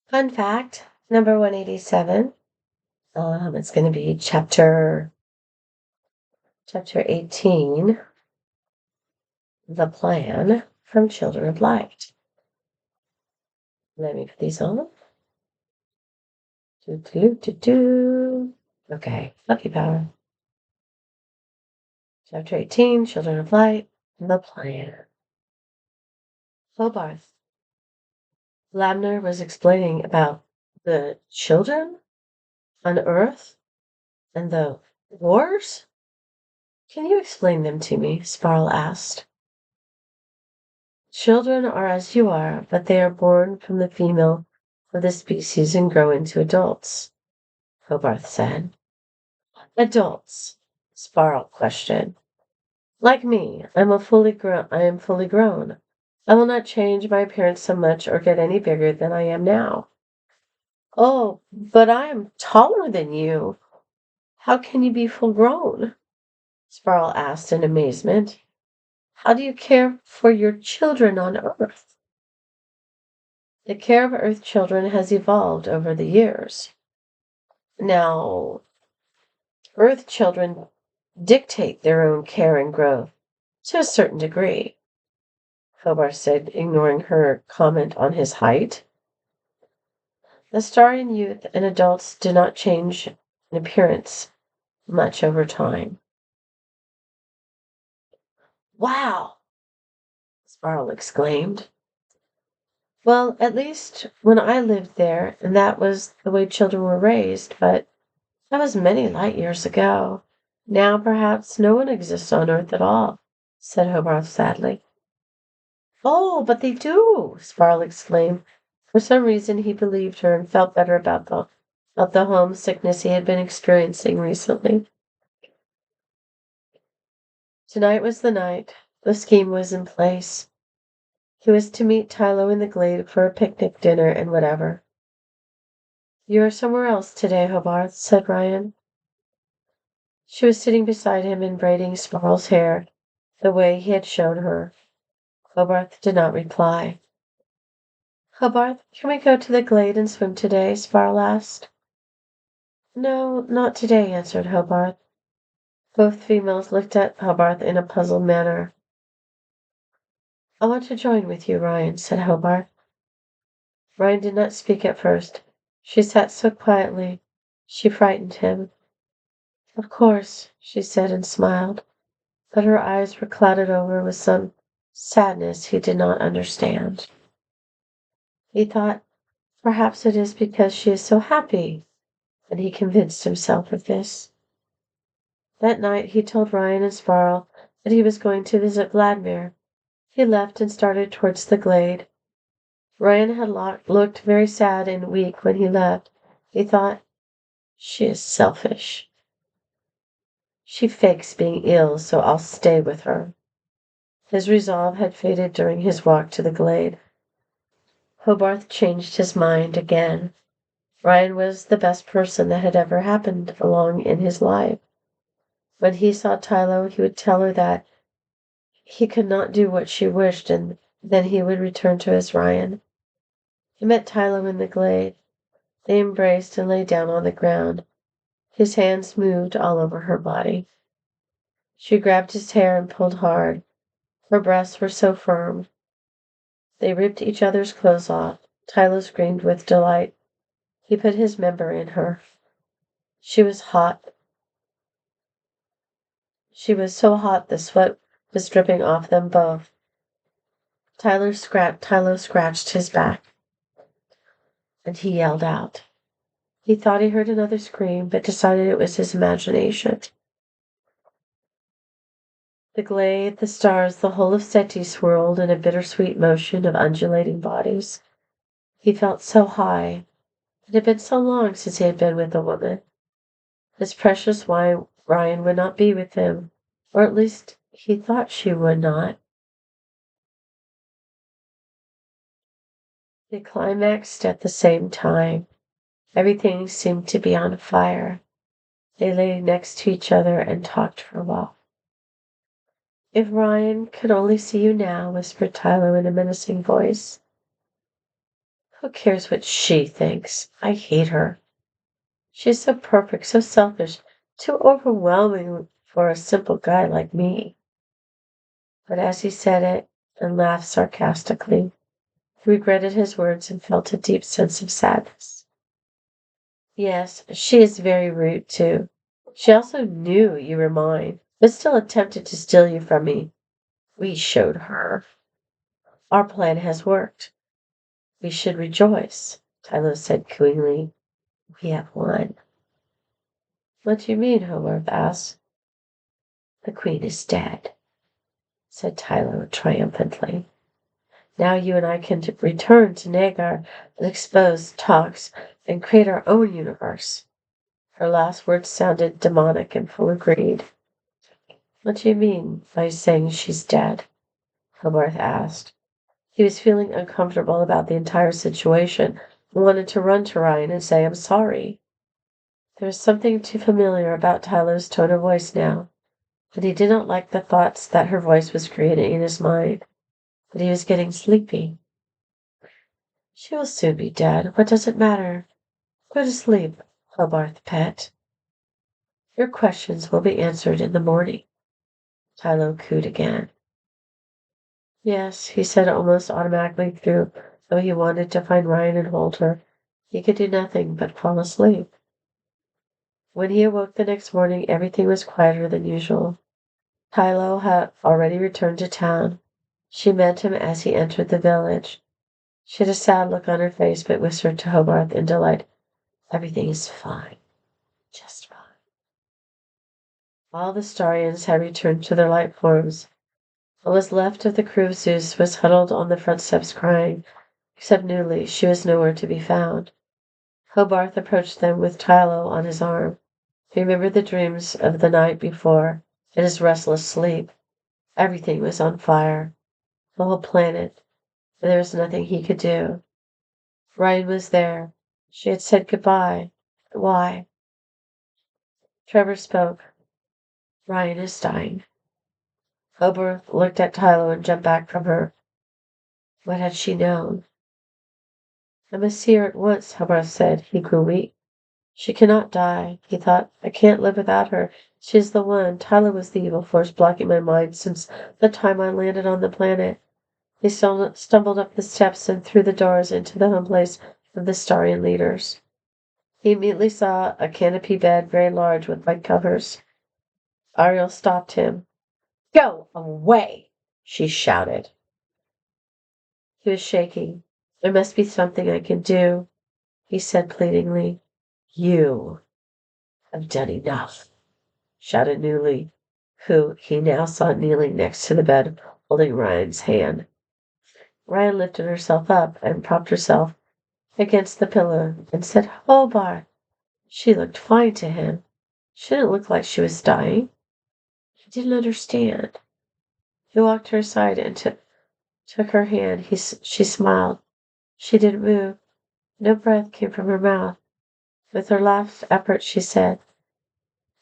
Fun fact number 187. It's going to be chapter 18, The Plan from Children of Light. Let me put these on. Okay, Lucky Power. Chapter 18, Children of Light, The Plan. Hobarth. Labner was explaining about the children on Earth and the wars. Can you explain them to me? Sparl asked. Children are as you are, but they are born from the female of the species and grow into adults, Hobarth said. Adults? Sparl questioned. Like me, I am fully grown. I will not change my appearance so much or get any bigger than I am now. Oh, but I am taller than you. How can you be full grown? Sparl asked in amazement. How do you care for your children on Earth? The care of Earth children has evolved over the years. Now, Earth children dictate their own care and growth to a certain degree, Hobarth said, ignoring her comment on his height. The Starian youth and adults do not change in appearance much over time. Wow! Sparl exclaimed. Well, at least when I lived there, and that was the way children were raised, but that was many light years ago. Now perhaps no one exists on Earth at all, said Hobarth sadly. Oh, but they do, Sparl exclaimed. For some reason he believed her and felt better about the homesickness he had been experiencing recently. Tonight was the night. The scheme was in place. He was to meet Tylo in the glade for a picnic, dinner, and whatever. You are somewhere else today, Hobarth, said Ryan. She was sitting beside him and braiding Sparl's hair the way he had shown her. Hobarth did not reply. Hobarth, can we go to the glade and swim today? Sparl asked. No, not today, answered Hobarth. Both females looked at Hobarth in a puzzled manner. I want to join with you, Ryan, said Hobarth. Ryan did not speak at first. She sat so quietly. She frightened him. Of course, she said and smiled, but her eyes were clouded over with some sadness he did not understand. He thought, perhaps it is because she is so happy, and he convinced himself of this. That night he told Ryan and Sparl that he was going to visit Vladimir. He left and started towards the glade. Ryan had looked very sad and weak when he left. He thought, she is selfish. She fakes being ill, so I'll stay with her. His resolve had faded during his walk to the glade. Hobarth changed his mind again. Ryan was the best person that had ever happened along in his life. When he saw Tylo, he would tell her that he could not do what she wished, and then he would return to his Ryan. He met Tylo in the glade. They embraced and lay down on the ground. His hands moved all over her body. She grabbed his hair and pulled hard. Her breasts were so firm. They ripped each other's clothes off. Tylo screamed with delight. He put his member in her. She was hot. She was so hot the sweat was dripping off them both. Tylo scratched his back, and he yelled out. He thought he heard another scream, but decided it was his imagination. The glade, the stars, the whole of Seti swirled in a bittersweet motion of undulating bodies. He felt so high. It had been so long since he had been with a woman. His precious Ryan would not be with him, or at least he thought she would not. They climaxed at the same time. Everything seemed to be on fire. They lay next to each other and talked for a while. If Ryan could only see you now, whispered Tylo in a menacing voice. Who cares what she thinks? I hate her. She's so perfect, so selfish, too overwhelming for a simple guy like me. But as he said it and laughed sarcastically, he regretted his words and felt a deep sense of sadness. Yes, she is very rude, too. She also knew you were mine, but still attempted to steal you from me. We showed her. Our plan has worked. We should rejoice, Tylo said cooingly. We have won. What do you mean? Howarth asked. The queen is dead, said Tylo triumphantly. Now you and I can return to Nagar and expose Tox and create our own universe. Her last words sounded demonic and full of greed. What do you mean by saying she's dead? Howarth asked. He was feeling uncomfortable about the entire situation and wanted to run to Ryan and say, I'm sorry. There was something too familiar about Tylo's tone of voice now, but he did not like the thoughts that her voice was creating in his mind. But he was getting sleepy. She will soon be dead. What does it matter? Go to sleep, Hobarth pet. Your questions will be answered in the morning. Tylo cooed again. Yes, he said almost automatically through, though he wanted to find Ryan and hold her. He could do nothing but fall asleep. When he awoke the next morning, everything was quieter than usual. Tylo had already returned to town. She met him as he entered the village. She had a sad look on her face, but whispered to Hobarth in delight, Everything is fine. Just fine. All the Starians had returned to their light forms. What was left of the crew of Zeus was huddled on the front steps crying, except Newly. She was nowhere to be found. Hobarth approached them with Tylo on his arm. He remembered the dreams of the night before and his restless sleep. Everything was on fire, the whole planet, and there was nothing he could do. Ryan was there. She had said goodbye. Why? Trevor spoke. Ryan is dying. Hobarth looked at Tylo and jumped back from her. What had she known? I must see her at once, Hobarth said. He grew weak. She cannot die, he thought. I can't live without her. She is the one. Tylo was the evil force blocking my mind since the time I landed on the planet. They stumbled up the steps and through the doors into the home place of the Starian leaders. He immediately saw a canopy bed very large with white covers. Ariel stopped him. Go away, she shouted. He was shaking. There must be something I can do, he said pleadingly. You have done enough, shouted Newly, who he now saw kneeling next to the bed, holding Ryan's hand. Ryan lifted herself up and propped herself against the pillow and said, Hobart. She looked fine to him. She didn't look like she was dying. He didn't understand. He walked to her side and took her hand. She smiled. She didn't move. No breath came from her mouth. With her last effort, she said,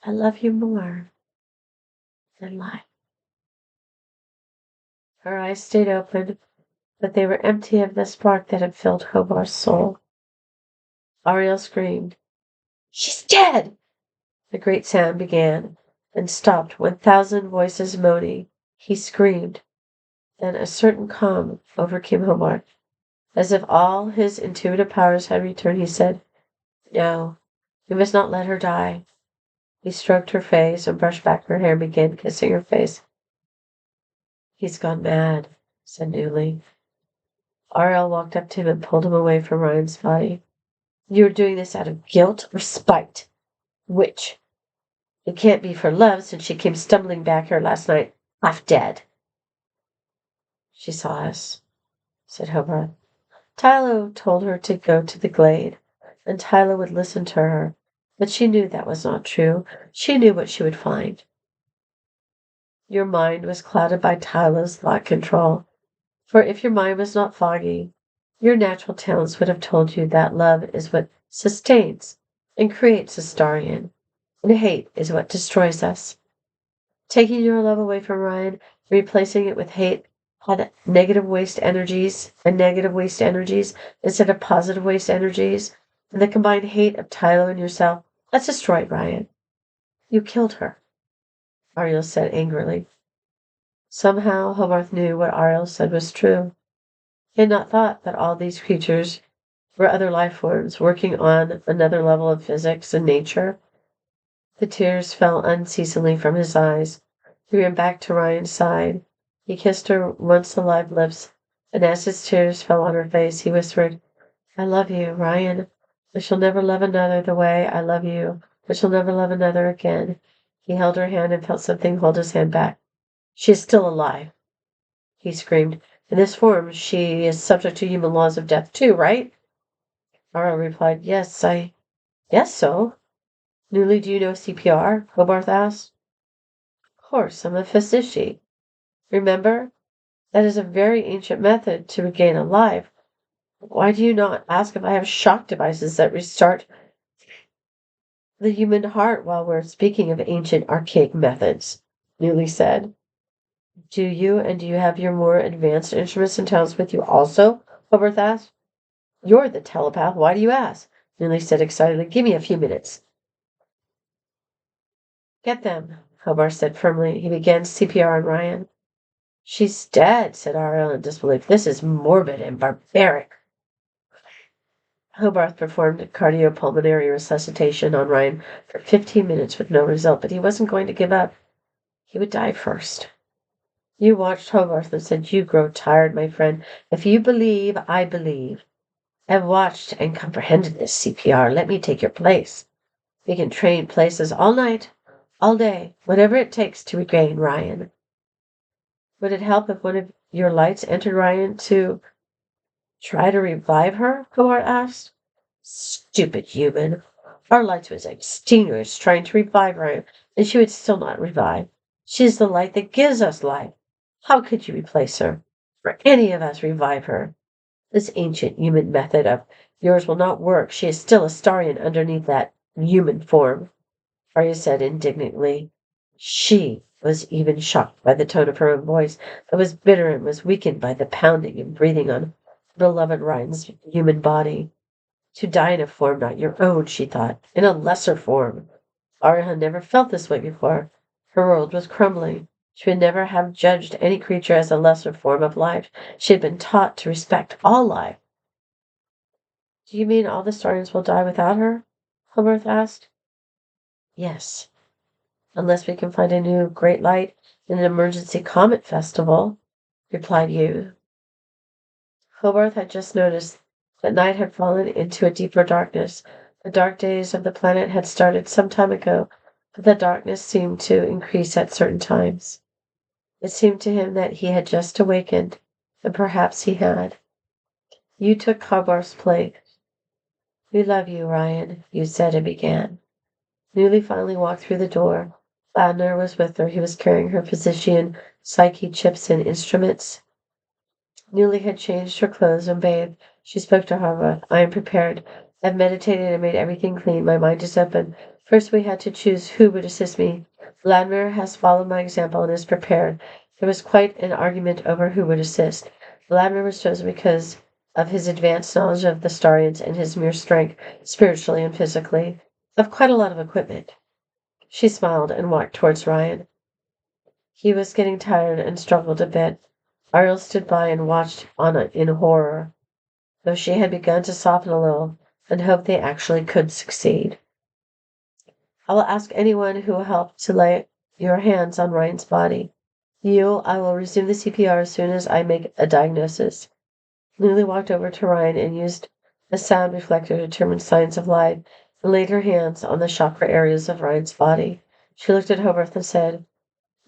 I love you more than life. Her eyes stayed open, but they were empty of the spark that had filled Hobarth's soul. Ariel screamed. She's dead! The great sound began, and stopped 1,000 voices moaning. He screamed. Then a certain calm overcame Hobarth. As if all his intuitive powers had returned, he said, No, we must not let her die. He stroked her face and brushed back her hair and began kissing her face. He's gone mad, said Newly. Ariel walked up to him and pulled him away from Ryan's body. You are doing this out of guilt or spite. Which? It can't be for love, since she came stumbling back here last night, half dead. She saw us, said Hobarth. Tylo told her to go to the glade, and Tylo would listen to her, but she knew that was not true. She knew what she would find. Your mind was clouded by Tylo's thought control, for if your mind was not foggy, your natural talents would have told you that love is what sustains and creates a Starian, and hate is what destroys us. Taking your love away from Ryan, replacing it with hate, had negative waste energies and negative waste energies instead of positive waste energies, and the combined hate of Tylo and yourself, that's destroyed Ryan. You killed her, Ariel said angrily. Somehow Hobarth knew what Ariel said was true. He had not thought that all these creatures were other life forms working on another level of physics and nature. The tears fell unceasingly from his eyes. He ran back to Ryan's side. He kissed her once alive lips, and as his tears fell on her face, he whispered, I love you, Ryan. I shall never love another the way I love you. I shall never love another again. He held her hand and felt something hold his hand back. She is still alive, he screamed. In this form, she is subject to human laws of death too, right? Ara replied, Yes, I guess so. Newly, do you know CPR? Hobarth asked. Of course, I'm a physician. Remember? That is a very ancient method to regain alive. Why do you not ask if I have shock devices that restart the human heart while we're speaking of ancient archaic methods? Newly said. Do you, and do you have your more advanced instruments and talents with you also? Hobarth asked. You're the telepath. Why do you ask? Newly said excitedly. Give me a few minutes. Get them, Hobarth said firmly. He began CPR on Ryan. She's dead, said Ariel in disbelief. This is morbid and barbaric. Hobarth performed cardiopulmonary resuscitation on Ryan for 15 minutes with no result, but he wasn't going to give up. He would die first. You watched Hobarth and said, You grow tired, my friend. If you believe, I believe. I've watched and comprehended this CPR. Let me take your place. We can train places all night, all day, whatever it takes to regain Ryan. Would it help if one of your lights entered Ryan to try to revive her? Hobarth asked. Stupid human. Our light was extinguished trying to revive her, and she would still not revive. She is the light that gives us life. How could you replace her? Or any of us revive her? This ancient human method of yours will not work. She is still a Starian underneath that human form, Arya said indignantly. She was even shocked by the tone of her own voice, that was bitter and was weakened by the pounding and breathing on beloved Ryan's human body. To die in a form not your own, she thought, in a lesser form. Arya had never felt this way before. Her world was crumbling. She would never have judged any creature as a lesser form of life. She had been taught to respect all life. Do you mean all the Starians will die without her? Hobarth asked. Yes, unless we can find a new great light in an emergency comet festival, replied Yu. Hobarth had just noticed that night had fallen into a deeper darkness. The dark days of the planet had started some time ago, but the darkness seemed to increase at certain times. It seemed to him that he had just awakened, and perhaps he had. You took Hobarth's place. We love you, Ryan, you said and began. Newly finally walked through the door. Ladner was with her. He was carrying her physician psyche chips and instruments. Newly had changed her clothes and bathed. She spoke to Hobarth. I am prepared. I have meditated and made everything clean. My mind is open. First we had to choose who would assist me. Vladimir has followed my example and is prepared. There was quite an argument over who would assist. Vladimir was chosen because of his advanced knowledge of the Starians and his mere strength, spiritually and physically, of quite a lot of equipment. She smiled and walked towards Ryan. He was getting tired and struggled a bit. Ariel stood by and watched in horror, though she had begun to soften a little and hoped they actually could succeed. I will ask anyone who will help to lay your hands on Ryan's body. I will resume the CPR as soon as I make a diagnosis. Lily walked over to Ryan and used a sound reflector to determine signs of life and laid her hands on the chakra areas of Ryan's body. She looked at Hobarth and said,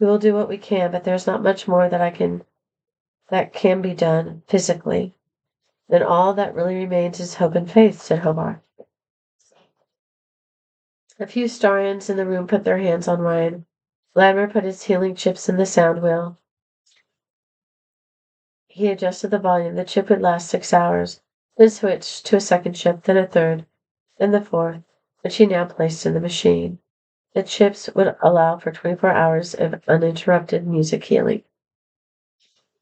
We will do what we can, but there's not much more that can be done physically. Then all that really remains is hope and faith, said Hobarth. A few Starians in the room put their hands on Ryan. Latimer put his healing chips in the sound wheel. He adjusted the volume. The chip would last 6 hours, then switched to a second chip, then a third, then the fourth, which he now placed in the machine. The chips would allow for 24 hours of uninterrupted music healing.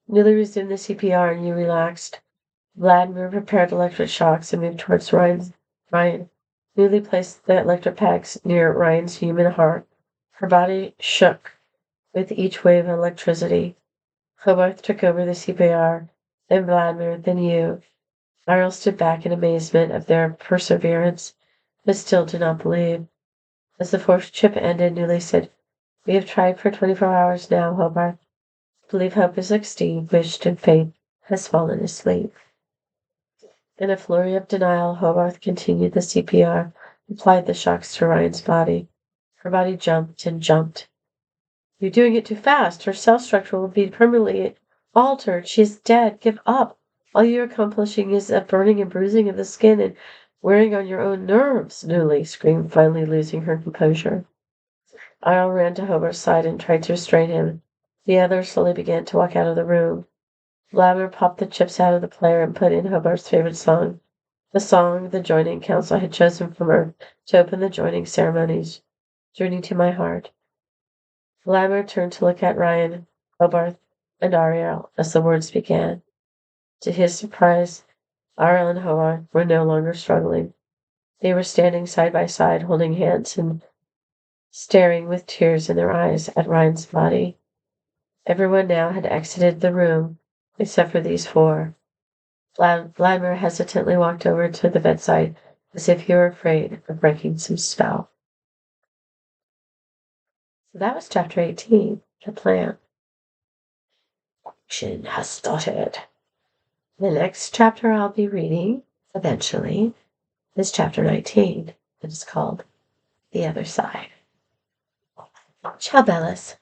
Newly resumed the CPR and you relaxed. Vladimir prepared electric shocks and moved towards Ryan. Newly placed the electric pegs near Ryan's human heart. Her body shook with each wave of electricity. Hobarth took over the CPR, then Vladimir, then you. Ariel stood back in amazement of their perseverance, but still did not believe. As the fourth chip ended, Newly said, "We have tried for 24 hours now, Hobarth. I believe hope is extinguished and faith has fallen asleep." In a flurry of denial, Hobarth continued the CPR, applied the shocks to Ryan's body. Her body jumped and jumped. "You're doing it too fast. Her cell structure will be permanently altered. She is dead. Give up. All you're accomplishing is a burning and bruising of the skin and wearing on your own nerves," Newly screamed, finally losing her composure. Ariel ran to Hobarth's side and tried to restrain him. The others slowly began to walk out of the room. Vladimir popped the chips out of the player and put in Hobarth's favorite song, the song the Joining Council had chosen from Earth to open the joining ceremonies, "Journey to My Heart." Vladimir turned to look at Ryan, Hobarth, and Ariel as the words began. To his surprise, Ariel and Hobarth were no longer struggling. They were standing side by side, holding hands and staring with tears in their eyes at Ryan's body. Everyone now had exited the room, except for these four. Vladimir hesitantly walked over to the bedside, as if he were afraid of breaking some spell. So that was chapter 18, The Plan. Action has started. The next chapter I'll be reading, eventually, is chapter 19. It is called The Other Side. Ciao, Bellas.